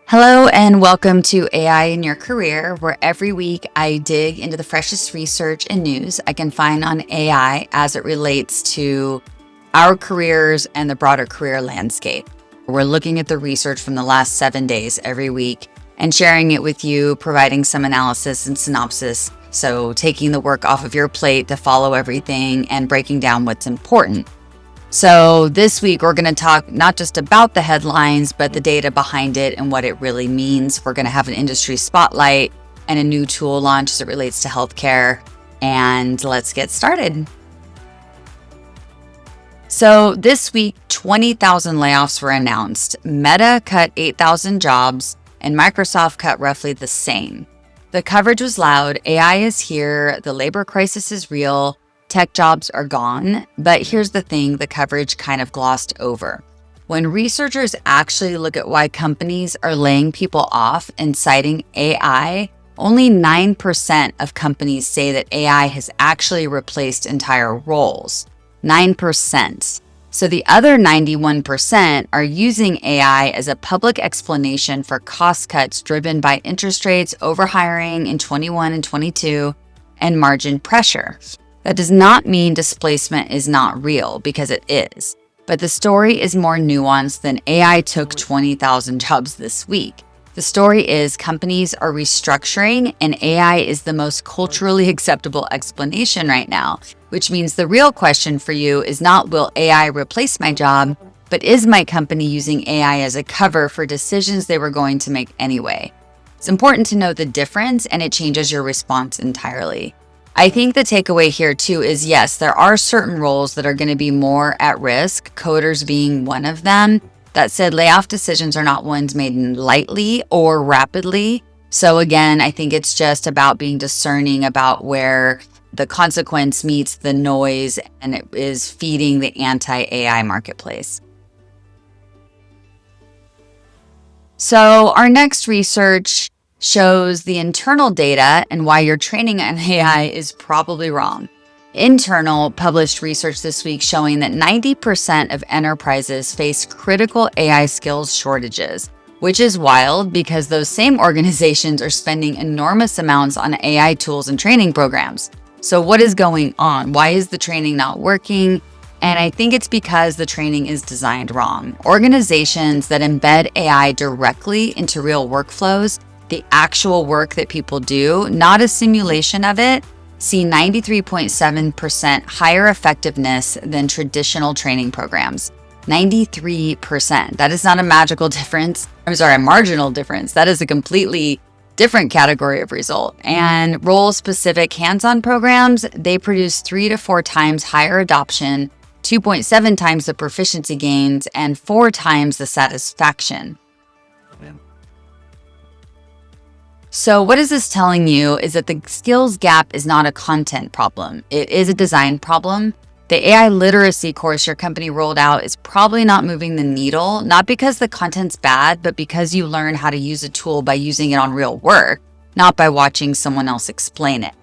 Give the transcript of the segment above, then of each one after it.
Hello and welcome to AI in Your Career, where every week I dig into the freshest research and news I can find on AI as it relates to our careers and the broader career landscape. We're looking at the research from the last 7 days every week and sharing it with you, providing some analysis and synopsis. So taking the work off of your plate to follow everything and breaking down what's important. So this week, we're going to talk not just about the headlines, but the data behind it and what it really means. We're going to have an industry spotlight and a new tool launch as it relates to healthcare. And let's get started. So this week, 20,000 layoffs were announced. Meta cut 8,000 jobs and Microsoft cut roughly the same. The coverage was loud. AI is here. The labor crisis is real. Tech jobs are gone, but here's the thing, the coverage kind of glossed over. When researchers actually look at why companies are laying people off and citing AI, only 9% of companies say that AI has actually replaced entire roles. 9%. So the other 91% are using AI as a public explanation for cost cuts driven by interest rates, overhiring in 21 and 22, and margin pressure. That does not mean displacement is not real, because it is. But the story is more nuanced than AI took 20,000 jobs this week. The story is companies are restructuring and AI is the most culturally acceptable explanation right now, which means the real question for you is not will AI replace my job, but is my company using AI as a cover for decisions they were going to make anyway? It's important to know the difference and it changes your response entirely. I think the takeaway here too is yes, there are certain roles that are going to be more at risk, coders being one of them. That said, layoff decisions are not ones made lightly or rapidly. So again, I think it's just about being discerning about where the consequence meets the noise and it is feeding the anti-AI marketplace. So our next research shows the internal data and why your training on AI is probably wrong. Internal published research this week showing that 90% of enterprises face critical AI skills shortages, which is wild because those same organizations are spending enormous amounts on AI tools and training programs. So what is going on? Why is the training not working? And I think it's because the training is designed wrong. Organizations that embed AI directly into real workflows, the actual work that people do, not a simulation of it, see 93.7% higher effectiveness than traditional training programs. 93%. That is not a magical difference. A marginal difference. That is a completely different category of result. And role-specific hands-on programs, they produce 3 to 4 times higher adoption, 2.7 times the proficiency gains, and 4 times the satisfaction. So what is this telling you is that the skills gap is not a content problem. It is a design problem. The AI literacy course your company rolled out is probably not moving the needle, not because the content's bad, but because you learn how to use a tool by using it on real work, not by watching someone else explain it.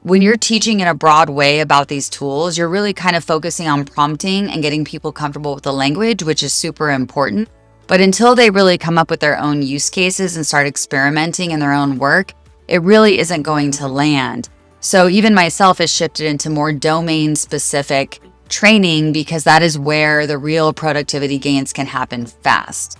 When you're teaching in a broad way about these tools, you're really kind of focusing on prompting and getting people comfortable with the language, which is super important. But until they really come up with their own use cases and start experimenting in their own work, it really isn't going to land. So even myself has shifted into more domain-specific training because that is where the real productivity gains can happen fast.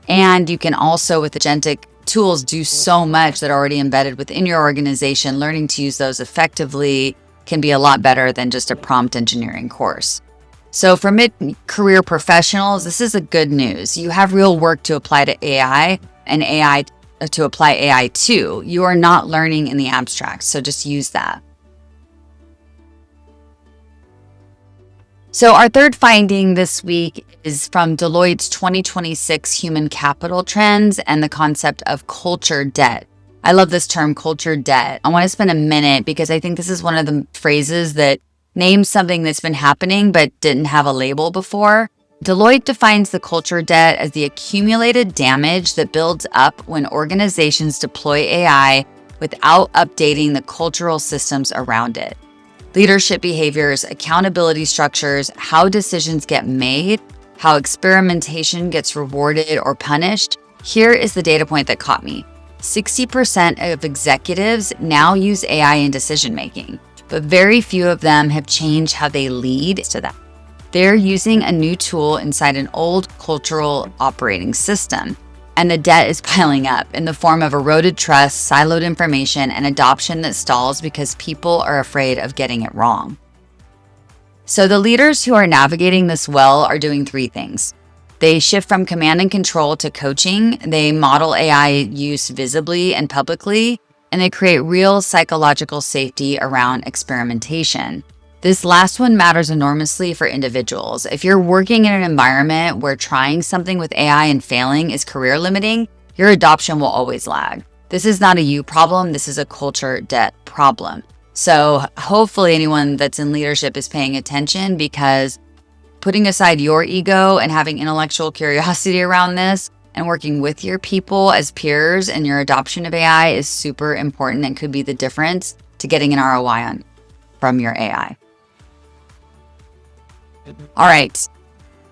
And you can also, with agentic tools, do so much that are already embedded within your organization. Learning to use those effectively can be a lot better than just a prompt engineering course. So for mid-career professionals, this is a good news. You have real work to apply to AI and AI to apply AI to. You are not learning in the abstract, so just use that. So our third finding this week is from Deloitte's 2026 Human Capital Trends and the concept of culture debt. I love this term, culture debt. I want to spend a minute because I think this is one of the phrases that names something that's been happening but didn't have a label before. Deloitte defines the culture debt as the accumulated damage that builds up when organizations deploy AI without updating the cultural systems around it. Leadership behaviors, accountability structures, how decisions get made, how experimentation gets rewarded or punished, Here is the data point that caught me. 60% of executives now use AI in decision-making, but very few of them have changed how they lead to that. They're using a new tool inside an old cultural operating system, and the debt is piling up in the form of eroded trust, siloed information, and adoption that stalls because people are afraid of getting it wrong. So the leaders who are navigating this well are doing three things. They shift from command and control to coaching, they model AI use visibly and publicly, and they create real psychological safety around experimentation. This last one matters enormously for individuals. If you're working in an environment where trying something with AI and failing is career limiting, your adoption will always lag. This is not a you problem, this is a culture debt problem. So hopefully anyone that's in leadership is paying attention, because putting aside your ego and having intellectual curiosity around this and working with your people as peers and your adoption of AI is super important and could be the difference to getting an ROI from your AI. All right,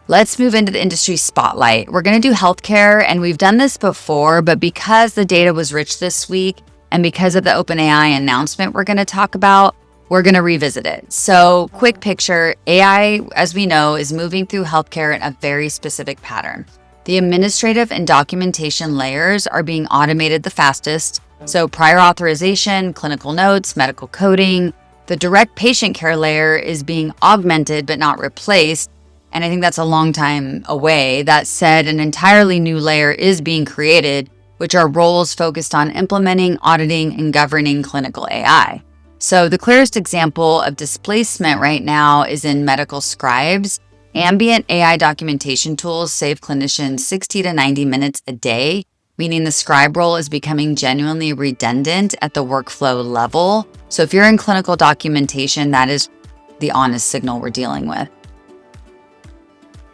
let's move into the industry spotlight. We're going to do healthcare, and we've done this before, but because the data was rich this week and because of the OpenAI announcement we're going to talk about, we're going to revisit it. So quick picture, AI, as we know, is moving through healthcare in a very specific pattern. The administrative and documentation layers are being automated the fastest. So prior authorization, clinical notes, medical coding. The direct patient care layer is being augmented but not replaced. And I think that's a long time away. That said, an entirely new layer is being created, which are roles focused on implementing, auditing, and governing clinical AI. So the clearest example of displacement right now is in medical scribes. Ambient AI documentation tools save clinicians 60 to 90 minutes a day, meaning the scribe role is becoming genuinely redundant at the workflow level. So if you're in clinical documentation, that is the honest signal we're dealing with.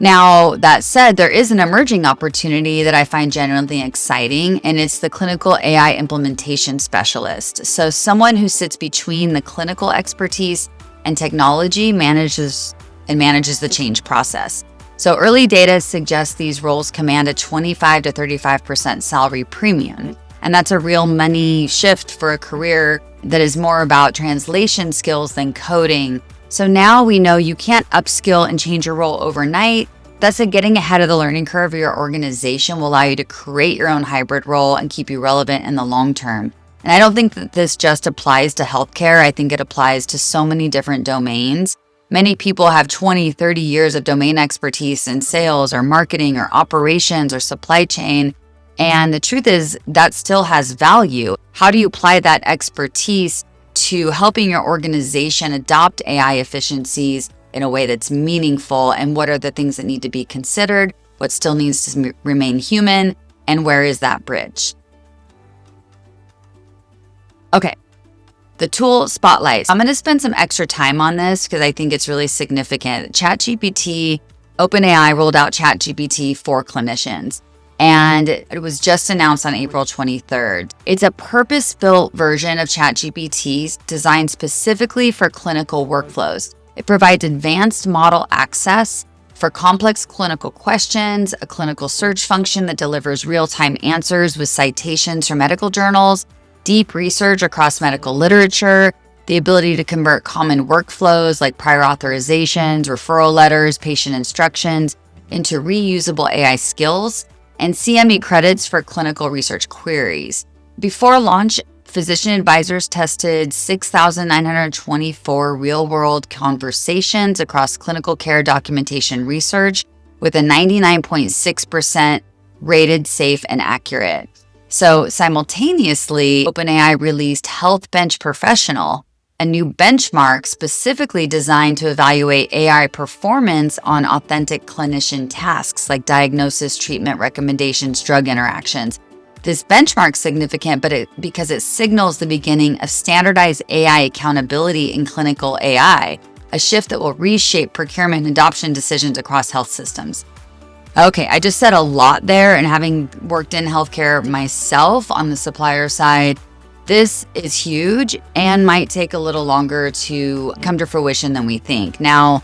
Now, that said, there is an emerging opportunity that I find genuinely exciting, and it's the clinical AI implementation specialist. So someone who sits between the clinical expertise and technology manages the change process. So early data suggests these roles command a 25 to 35% salary premium. And that's a real money shift for a career that is more about translation skills than coding. So now we know you can't upskill and change your role overnight. Thus, getting ahead of the learning curve of your organization will allow you to create your own hybrid role and keep you relevant in the long term. And I don't think that this just applies to healthcare. I think it applies to so many different domains. Many people have 20, 30 years of domain expertise in sales or marketing or operations or supply chain. And the truth is that still has value. How do you apply that expertise to helping your organization adopt AI efficiencies in a way that's meaningful? And what are the things that need to be considered? What still needs to remain human? And where is that bridge? Okay. The tool spotlight. I'm going to spend some extra time on this because I think it's really significant. Chat GPT, OpenAI rolled out Chat GPT for clinicians, and it was just announced on April 23rd. It's a purpose-built version of Chat GPT designed specifically for clinical workflows. It provides advanced model access for complex clinical questions, a clinical search function that delivers real-time answers with citations from medical journals, deep research across medical literature, the ability to convert common workflows like prior authorizations, referral letters, patient instructions into reusable AI skills, and CME credits for clinical research queries. Before launch, physician advisors tested 6,924 real-world conversations across clinical care documentation research with a 99.6% rated safe and accurate. So simultaneously, OpenAI released Health Bench Professional, a new benchmark specifically designed to evaluate AI performance on authentic clinician tasks like diagnosis, treatment recommendations, drug interactions. This benchmark's significant because it signals the beginning of standardized AI accountability in clinical AI, a shift that will reshape procurement and adoption decisions across health systems. Okay, I just said a lot there, and having worked in healthcare myself on the supplier side, this is huge and might take a little longer to come to fruition than we think. Now,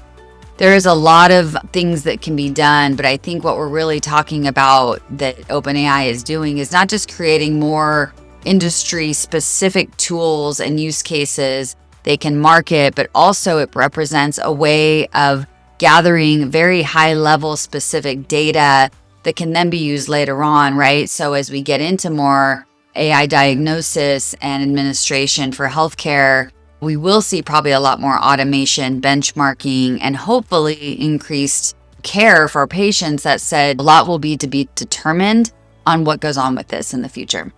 there is a lot of things that can be done, but I think what we're really talking about that OpenAI is doing is not just creating more industry specific tools and use cases they can market, but also it represents a way of gathering very high level specific data that can then be used later on, right? So as we get into more AI diagnosis and administration for healthcare, we will see probably a lot more automation, benchmarking, and hopefully increased care for patients. That said, a lot will be to be determined on what goes on with this in the future.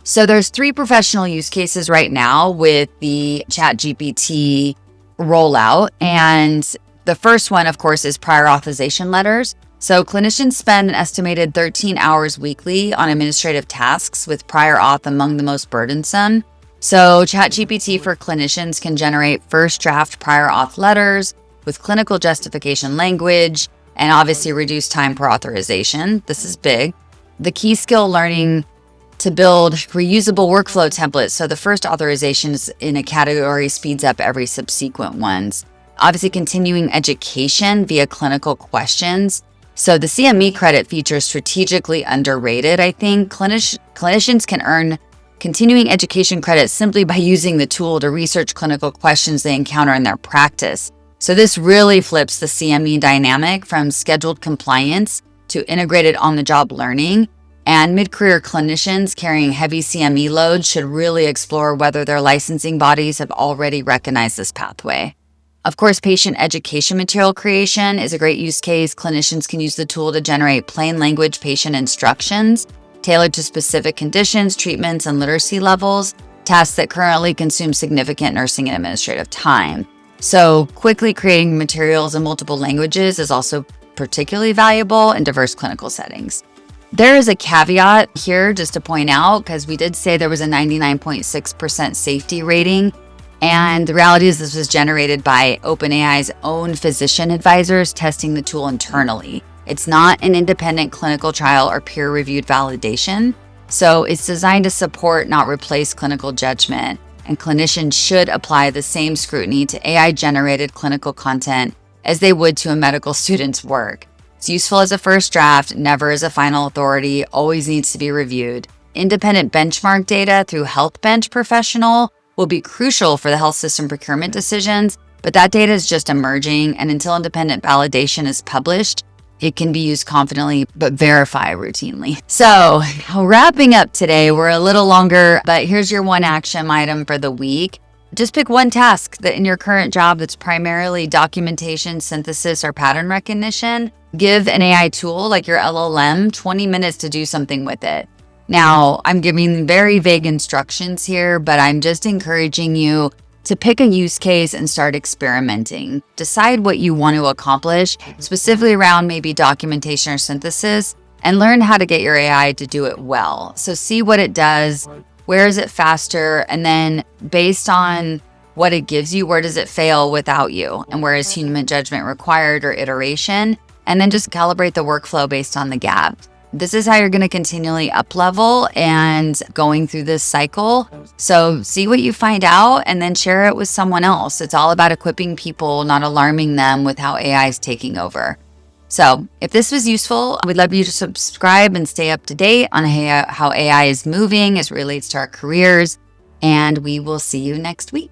So there's 3 professional use cases right now with the Chat GPT rollout. And the first one, of course, is prior authorization letters. So clinicians spend an estimated 13 hours weekly on administrative tasks, with prior auth among the most burdensome. So Chat GPT for clinicians can generate first draft prior auth letters with clinical justification language and obviously reduce time per authorization. This is big. The key skill learning to build reusable workflow templates. So the first authorizations in a category speeds up every subsequent ones. Obviously, continuing education via clinical questions. So the CME credit feature is strategically underrated. I think clinicians can earn continuing education credit simply by using the tool to research clinical questions they encounter in their practice. So this really flips the CME dynamic from scheduled compliance to integrated on-the-job learning. And mid-career clinicians carrying heavy CME loads should really explore whether their licensing bodies have already recognized this pathway. Of course, patient education material creation is a great use case. Clinicians can use the tool to generate plain language patient instructions tailored to specific conditions, treatments, and literacy levels, tasks that currently consume significant nursing and administrative time. So quickly creating materials in multiple languages is also particularly valuable in diverse clinical settings. There is a caveat here just to point out, because we did say there was a 99.6% safety rating. And the reality is this was generated by OpenAI's own physician advisors testing the tool internally. It's not an independent clinical trial or peer-reviewed validation. So it's designed to support, not replace clinical judgment. And clinicians should apply the same scrutiny to AI-generated clinical content as they would to a medical student's work. It's useful as a first draft, never as a final authority, always needs to be reviewed. Independent benchmark data through HealthBench Professional will be crucial for the health system procurement decisions, but that data is just emerging, and until independent validation is published, it can be used confidently, but verify routinely. So wrapping up today, we're a little longer, but here's your one action item for the week. Just pick one task that in your current job that's primarily documentation, synthesis, or pattern recognition. Give an AI tool like your LLM 20 minutes to do something with it. Now, I'm giving very vague instructions here, but I'm just encouraging you to pick a use case and start experimenting. Decide what you want to accomplish, specifically around maybe documentation or synthesis, and learn how to get your AI to do it well. So see what it does, where is it faster, and then based on what it gives you, where does it fail without you, and where is human judgment required or iteration, and then just calibrate the workflow based on the gap. This is how you're going to continually up-level and going through this cycle. So see what you find out and then share it with someone else. It's all about equipping people, not alarming them with how AI is taking over. So if this was useful, we'd love you to subscribe and stay up to date on how AI is moving as it relates to our careers. And we will see you next week.